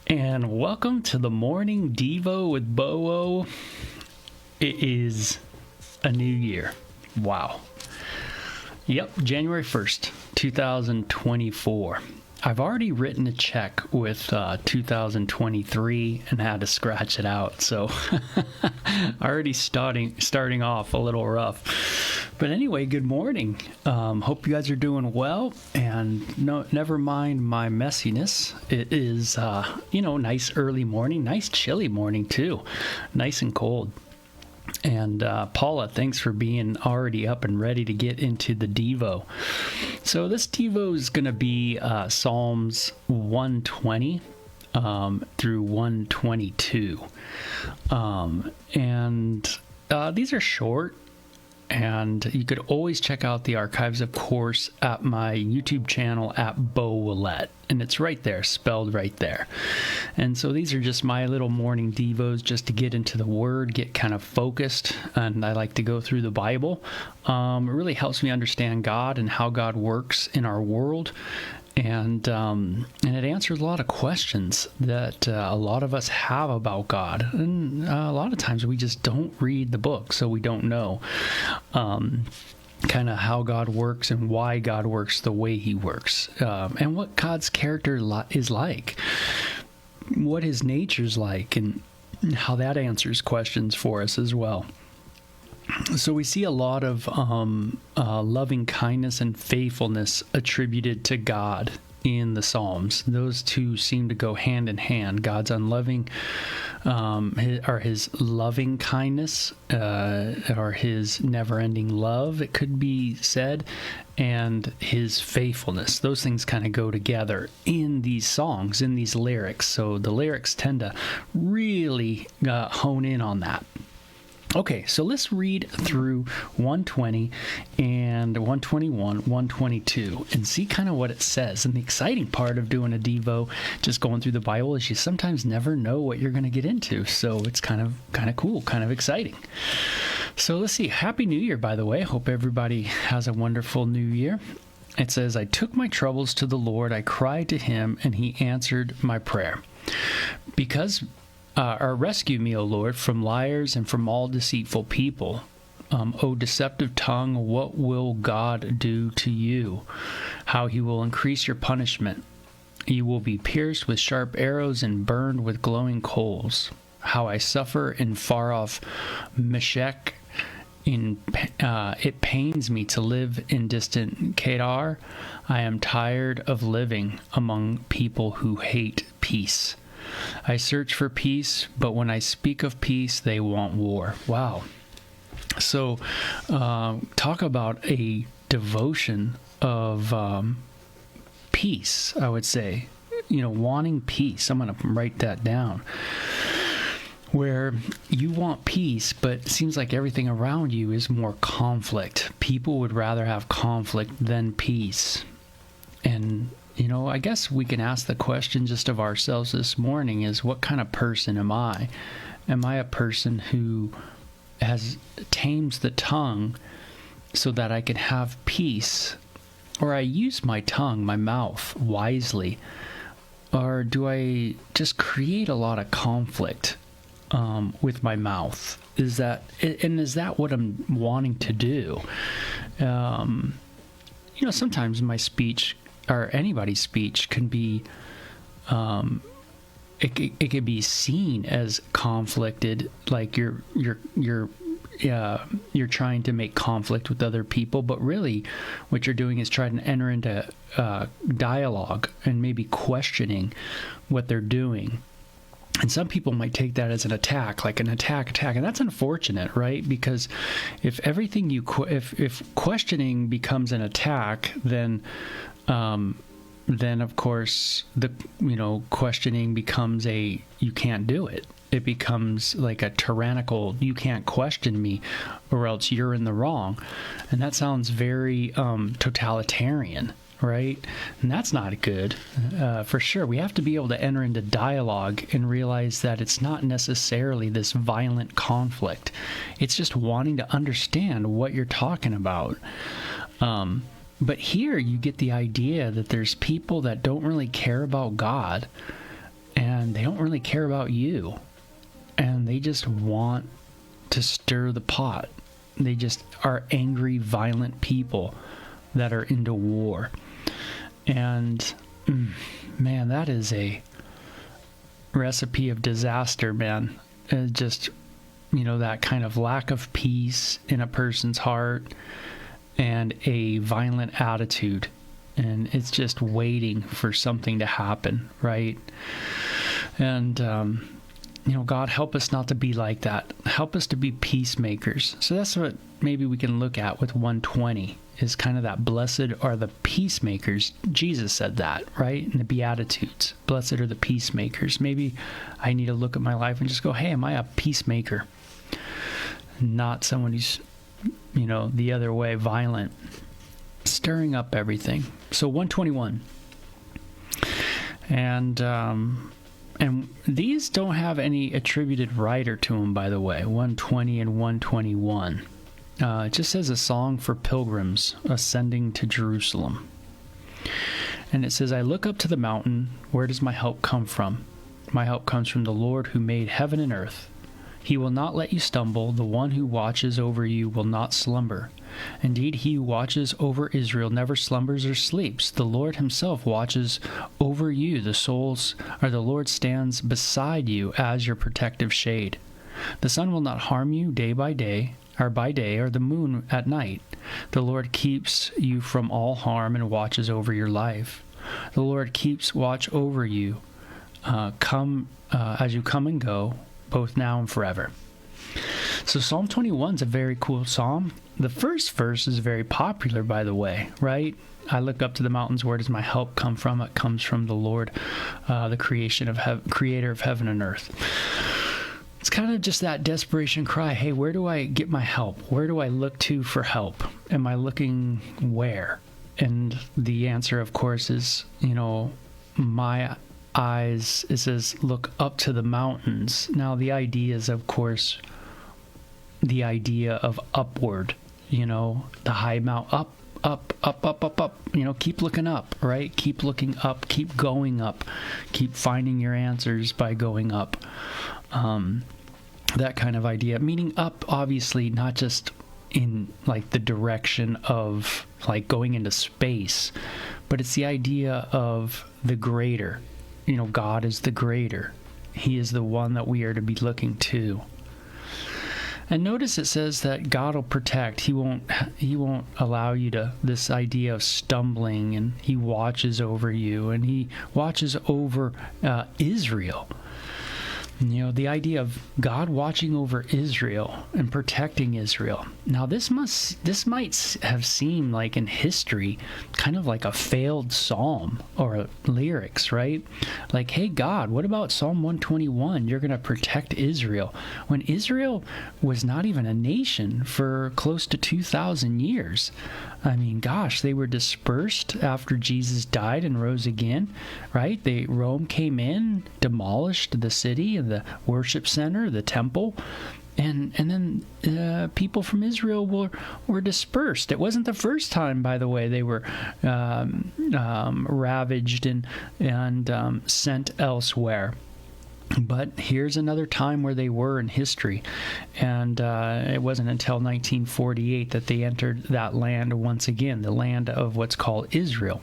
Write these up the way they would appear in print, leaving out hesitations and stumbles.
And welcome to the Morning Devo with Bo-O. It is a new year. Wow. Yep, January 1st, 2024. I've already written a check with 2023 and had to scratch it out, so already starting off a little rough. But anyway, good morning. Hope you guys are doing well, and never mind my messiness. It is, nice early morning, nice chilly morning too, nice and cold. And Paula, thanks for being already up and ready to get into the Devo. So this Devo is going to be Psalms 120 through 122. These are short. And you could always check out the archives, of course, at my YouTube channel at Bo Willette. And it's right there, spelled right there. And so these are just my little morning devos just to get into the Word, get kind of focused. And I like to go through the Bible. It really helps me understand God and how God works in our world. And it answers a lot of questions that a lot of us have about God. And a lot of times we just don't read the book, so we don't know kind of how God works and why God works the way he works, and what God's character is like, what his nature's like, and how that answers questions for us as well. So we see a lot of loving kindness and faithfulness attributed to God in the Psalms. Those two seem to go hand in hand. God's unloving, or his loving kindness, or his never-ending love, it could be said, and his faithfulness. Those things kind of go together in these songs, in these lyrics. So the lyrics tend to really hone in on that. Okay, so let's read through 120 and 121, 122, and see kind of what it says. And the exciting part of doing a Devo, just going through the Bible, is you sometimes never know what you're going to get into. So it's kind of cool, kind of exciting. So let's see. Happy New Year, by the way. Hope everybody has a wonderful New Year. It says, I took my troubles to the Lord. I cried to him, and he answered my prayer. Rescue me, O Lord, from liars and from all deceitful people. O deceptive tongue, what will God do to you? How he will increase your punishment. You will be pierced with sharp arrows and burned with glowing coals. How I suffer in far-off Meshech. It pains me to live in distant Kedar. I am tired of living among people who hate peace. I search for peace, but when I speak of peace, they want war. Wow. So, talk about a devotion of peace, I would say. Wanting peace. I'm going to write that down. Where you want peace, but it seems like everything around you is more conflict. People would rather have conflict than peace. And I guess we can ask the question just of ourselves this morning is, what kind of person am I? Am I a person who tames the tongue so that I can have peace? Or I use my tongue, my mouth, wisely? Or do I just create a lot of conflict with my mouth? Is that what I'm wanting to do? Sometimes my speech, or anybody's speech, can be it can be seen as conflicted, like you're trying to make conflict with other people, but really what you're doing is trying to enter into dialogue and maybe questioning what they're doing. And some people might take that as an attack, like an attack, and that's unfortunate, right? Because if everything if questioning becomes an attack, then of course the questioning becomes you can't do it. It becomes like a tyrannical, you can't question me or else you're in the wrong. And that sounds very totalitarian, right? And that's not good, for sure. We have to be able to enter into dialogue and realize that it's not necessarily this violent conflict. It's just wanting to understand what you're talking about. But here you get the idea that there's people that don't really care about God, and they don't really care about you, and they just want to stir the pot. They just are angry, violent people that are into war. And man, that is a recipe of disaster, man. Just, that kind of lack of peace in a person's heart and a violent attitude. And it's just waiting for something to happen, right? And, God, help us not to be like that. Help us to be peacemakers. So that's what maybe we can look at with 120, is kind of that blessed are the peacemakers. Jesus said that, right? In the Beatitudes. Blessed are the peacemakers. Maybe I need to look at my life and just go, hey, am I a peacemaker? Not someone who's, the other way, violent, stirring up everything. So 121. And these don't have any attributed writer to them, by the way, 120 and 121. It just says a song for pilgrims ascending to Jerusalem. And it says, I look up to the mountain. Where does my help come from? My help comes from the Lord who made heaven and earth. He will not let you stumble. The one who watches over you will not slumber. Indeed, he who watches over Israel never slumbers or sleeps. The Lord himself watches over you. The Lord stands beside you as your protective shade. The sun will not harm you by day, or the moon at night. The Lord keeps you from all harm and watches over your life. The Lord keeps watch over you as you come and go, both now and forever. So Psalm 21 is a very cool psalm. The first verse is very popular, by the way, right? I look up to the mountains. Where does my help come from? It comes from the Lord, the creator of heaven and earth. It's kind of just that desperation cry. Hey, where do I get my help? Where do I look to for help? Am I looking where? And the answer, of course, is, my eyes, it says, look up to the mountains. Now, the idea is, of course, the idea of upward, the high mount, up, keep looking up, right? Keep looking up, keep going up, keep finding your answers by going up. That kind of idea, meaning up, obviously, not just in like the direction of like going into space, but it's the idea of the greater. God is the greater. He is the one that we are to be looking to. And notice it says that God will protect. He won't allow you to, this idea of stumbling, and he watches over you, and he watches over Israel. The idea of God watching over Israel and protecting Israel. Now, this might have seemed like in history kind of like a failed psalm or lyrics, right? Like, hey, God, what about Psalm 121? You're going to protect Israel. When Israel was not even a nation for close to 2,000 years. I mean, gosh, they were dispersed after Jesus died and rose again, right? Rome came in, demolished the city and the worship center, the temple, and then people from Israel were dispersed. It wasn't the first time, by the way, they were ravaged and sent elsewhere. But here's another time where they were in history, and it wasn't until 1948 that they entered that land once again, the land of what's called Israel.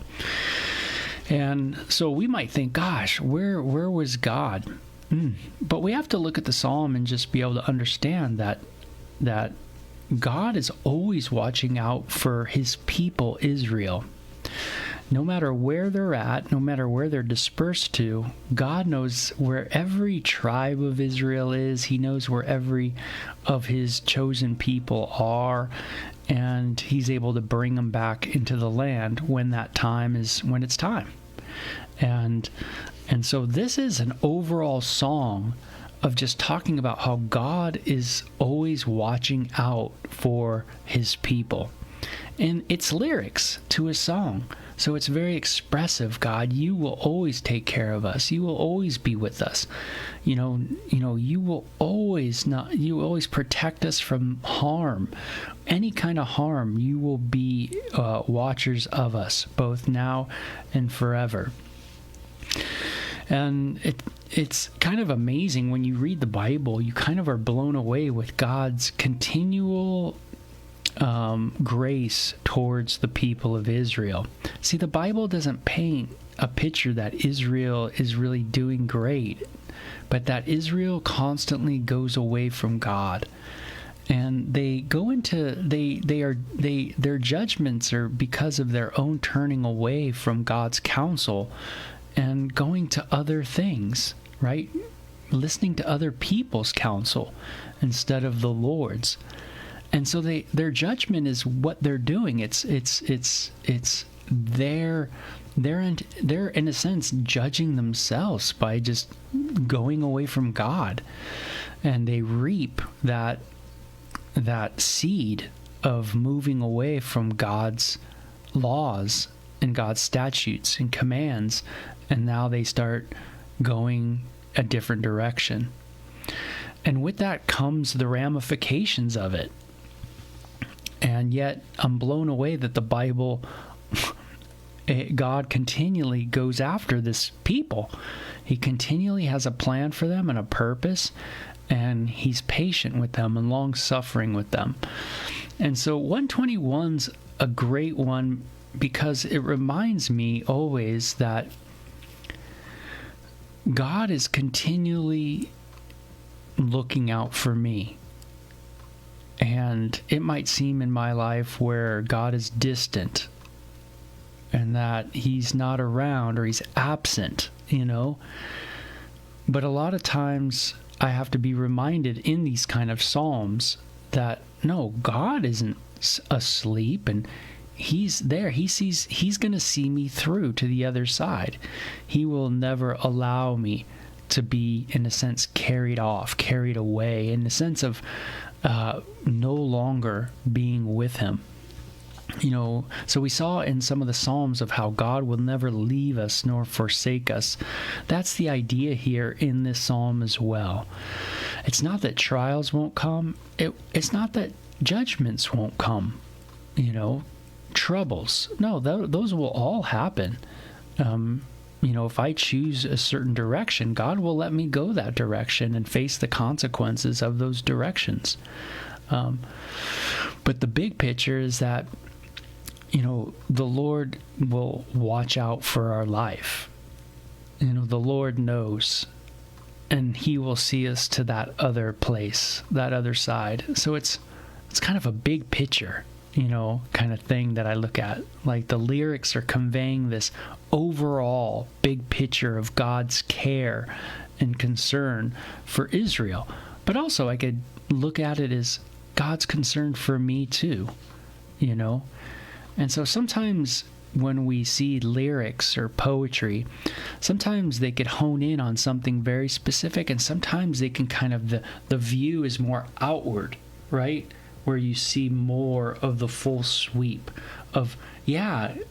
And so we might think, gosh, where was God? But we have to look at the psalm and just be able to understand that God is always watching out for his people, Israel. No matter where they're at, no matter where they're dispersed to, God knows where every tribe of Israel is. He knows where every of his chosen people are, and he's able to bring them back into the land when it's time. And so this is an overall song of just talking about how God is always watching out for his people. And it's lyrics to a song. So it's very expressive. God, you will always take care of us. You will always be with us. You will always protect us from harm. Any kind of harm, you will be watchers of us, both now and forever. And it's kind of amazing when you read the Bible, you kind of are blown away with God's continual grace towards the people of Israel. See, the Bible doesn't paint a picture that Israel is really doing great, but that Israel constantly goes away from God. And they go into their judgments are because of their own turning away from God's counsel and going to other things, right? Listening to other people's counsel instead of the Lord's. And so their judgment is what they're doing. It's they're in a sense judging themselves by just going away from God, and they reap that seed of moving away from God's laws and God's statutes and commands, and now they start going a different direction. And with that comes the ramifications of it. And yet I'm blown away that the Bible, God continually goes after this people. He continually has a plan for them and a purpose, and he's patient with them and long-suffering with them. And so 121's a great one because it reminds me always that God is continually looking out for me. And it might seem in my life where God is distant and that he's not around or he's absent, But a lot of times I have to be reminded in these kind of Psalms that, no, God isn't asleep and he's there. He's going to see me through to the other side. He will never allow me to be, in a sense, carried away, in the sense of no longer being with him. So we saw in some of the Psalms of how God will never leave us nor forsake us. That's the idea here in this Psalm as well. It's not that trials won't come. It's not that judgments won't come, troubles. No, those will all happen. If I choose a certain direction, God will let me go that direction and face the consequences of those directions. But the big picture is that, the Lord will watch out for our life. The Lord knows, and he will see us to that other place, that other side. So it's kind of a big picture, kind of thing that I look at. Like the lyrics are conveying this overall big picture of God's care and concern for Israel. But also I could look at it as God's concern for me too, And so sometimes when we see lyrics or poetry, sometimes they could hone in on something very specific, and sometimes they can kind of, the view is more outward, right? Where you see more of the full sweep of,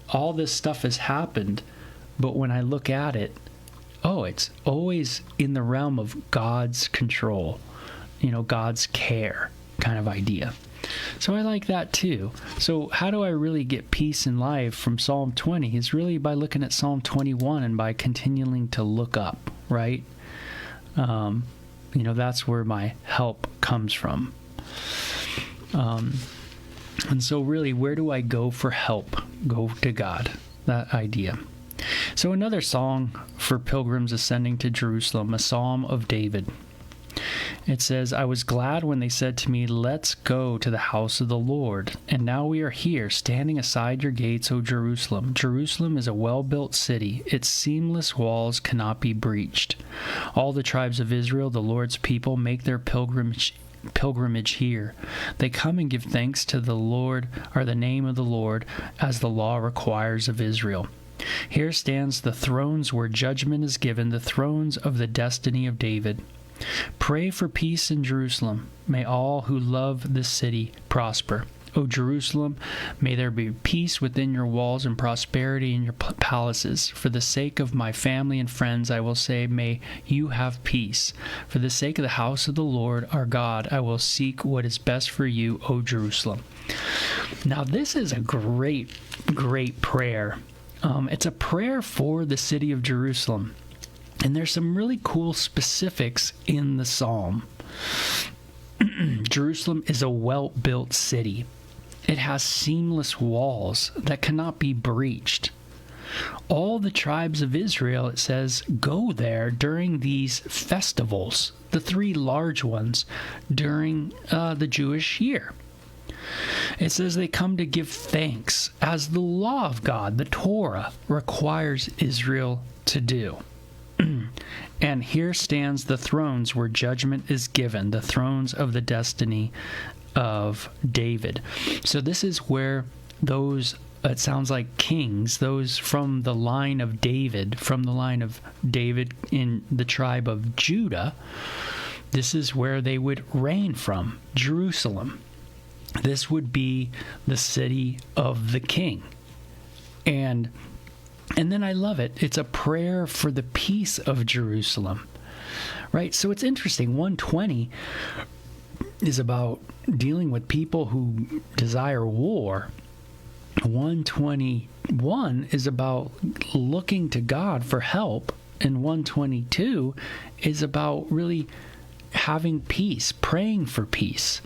all this stuff has happened, but when I look at it, it's always in the realm of God's control, God's care kind of idea. So I like that too. So how do I really get peace in life from Psalm 20? It's really by looking at Psalm 21 and by continuing to look up, right? That's where my help comes from. And so really, where do I go for help? Go to God, that idea. So another song for pilgrims ascending to Jerusalem, a Psalm of David. It says, I was glad when they said to me, let's go to the house of the Lord. And now we are here, standing aside your gates, O Jerusalem. Jerusalem is a well-built city. Its seamless walls cannot be breached. All the tribes of Israel, the Lord's people, make their pilgrimage here. They come and give thanks to the Lord, or the name of the Lord, as the law requires of Israel. Here stands the thrones where judgment is given, the thrones of the destiny of David. Pray for peace in Jerusalem. May all who love this city prosper. O Jerusalem, may there be peace within your walls and prosperity in your palaces. For the sake of my family and friends, I will say, may you have peace. For the sake of the house of the Lord our God, I will seek what is best for you, O Jerusalem. Now, this is a great, great prayer. It's a prayer for the city of Jerusalem. And there's some really cool specifics in the psalm. Jerusalem is a well-built city. It has seamless walls that cannot be breached. All the tribes of Israel, it says, go there during these festivals, the 3 large ones during the Jewish year. It says they come to give thanks as the law of God, the Torah, requires Israel to do. And here stands the thrones where judgment is given, the thrones of the destiny of David. So this is where those, it sounds like kings, those from the line of David, in the tribe of Judah, this is where they would reign from, Jerusalem. This would be the city of the king. And then I love it. It's a prayer for the peace of Jerusalem, right? So it's interesting. 120 is about dealing with people who desire war. 121 is about looking to God for help. And 122 is about really having peace, praying for peace,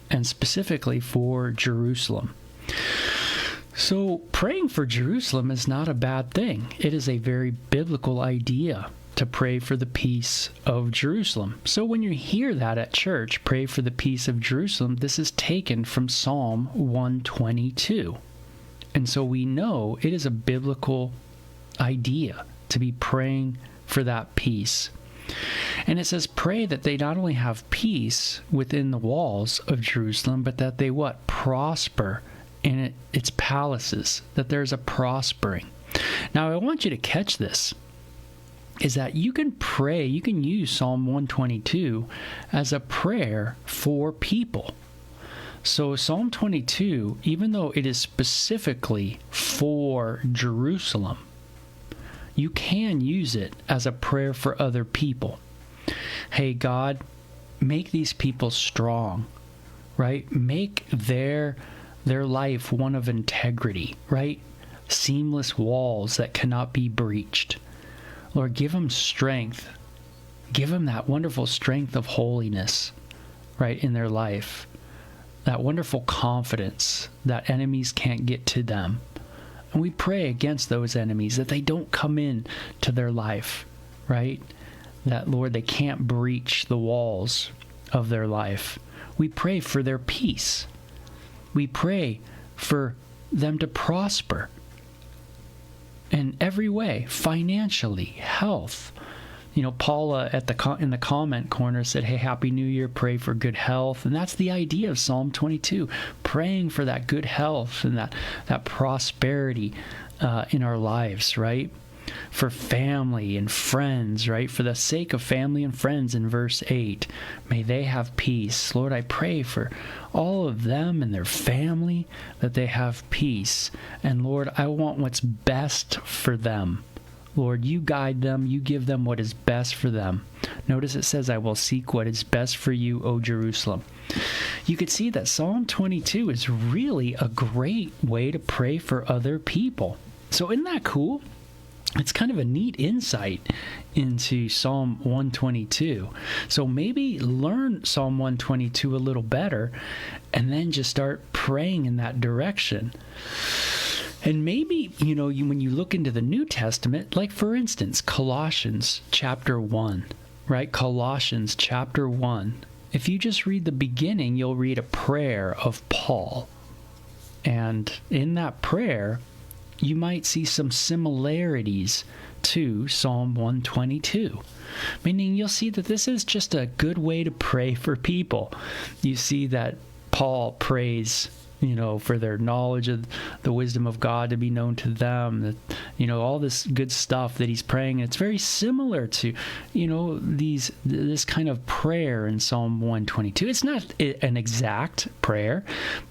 and specifically for Jerusalem. So praying for Jerusalem is not a bad thing. It is a very biblical idea to pray for the peace of Jerusalem. So when you hear that at church, pray for the peace of Jerusalem, this is taken from Psalm 122. And so we know it is a biblical idea to be praying for that peace. And it says, pray that they not only have peace within the walls of Jerusalem, but that they what? Prosper in its palaces, that there's a prospering. Now, I want you to catch this, is that you can pray, you can use Psalm 122 as a prayer for people. So Psalm 22, even though it is specifically for Jerusalem, you can use it as a prayer for other people. Hey, God, make these people strong, right? Make their life one of integrity, right? Seamless walls that cannot be breached. Lord, give them strength. Give them that wonderful strength of holiness, right, in their life. That wonderful confidence that enemies can't get to them. And we pray against those enemies, that they don't come in to their life, right? That, Lord, they can't breach the walls of their life. We pray for their peace. We pray for them to prosper in every way, financially, health. You know, Paula in the comment corner said, hey, Happy New Year, pray for good health. And that's the idea of Psalm 22, praying for that good health and that prosperity in our lives, right? For family and friends, right? For the sake of family and friends in verse 8, may they have peace. Lord, I pray for all of them and their family, that they have peace. And Lord, I want what's best for them. Lord, you guide them, you give them what is best for them. Notice it says, I will seek what is best for you, O Jerusalem. You could see that Psalm 22 is really a great way to pray for other people. So isn't that cool? It's kind of a neat insight into Psalm 122. So maybe learn Psalm 122 a little better and then just start praying in that direction. And maybe, you know, when you look into the New Testament, like for instance, Colossians chapter 1, right? Colossians chapter 1. If you just read the beginning, you'll read a prayer of Paul. And in that prayer, you might see some similarities to Psalm 122, meaning you'll see that this is just a good way to pray for people. You see that Paul prays, you know, for their knowledge of the wisdom of God to be known to them, that, you know, all this good stuff that he's praying. It's very similar to, you know, this kind of prayer in Psalm 122. It's not an exact prayer,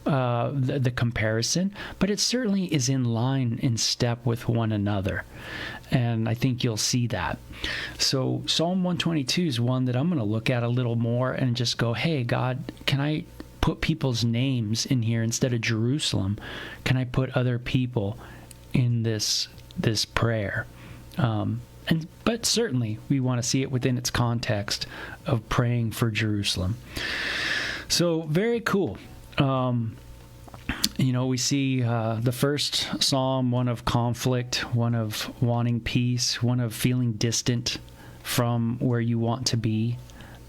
the comparison, but it certainly is in line, in step with one another. And I think you'll see that. So Psalm 122 is one that I'm going to look at a little more and just go, hey, God, can I put people's names in here instead of Jerusalem? Can I put other people in this prayer? But certainly we want to see it within its context of praying for Jerusalem. So very cool. We see the first psalm, one of conflict, one of wanting peace, one of feeling distant from where you want to be,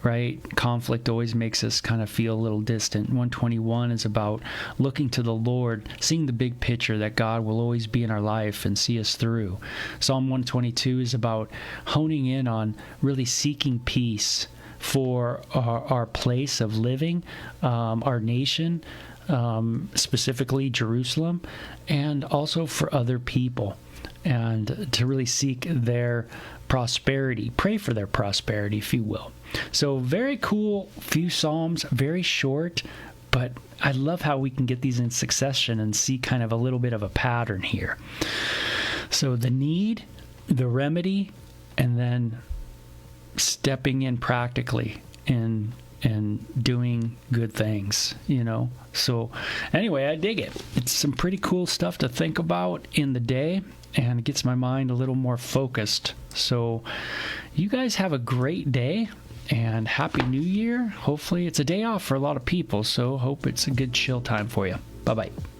right? Conflict always makes us kind of feel a little distant. 121 is about looking to the Lord, seeing the big picture that God will always be in our life and see us through. Psalm 122 is about honing in on really seeking peace for our place of living, our nation, specifically Jerusalem, and also for other people, and to really seek their prosperity, pray for their prosperity, if you will. So very cool few Psalms, very short, but I love how we can get these in succession and see kind of a little bit of a pattern here. So the need, the remedy, and then stepping in practically and doing good things, So anyway, I dig it. It's some pretty cool stuff to think about in the day, and it gets my mind a little more focused. So you guys have a great day, and Happy New Year. Hopefully it's a day off for a lot of people, so hope it's a good chill time for you. Bye-bye.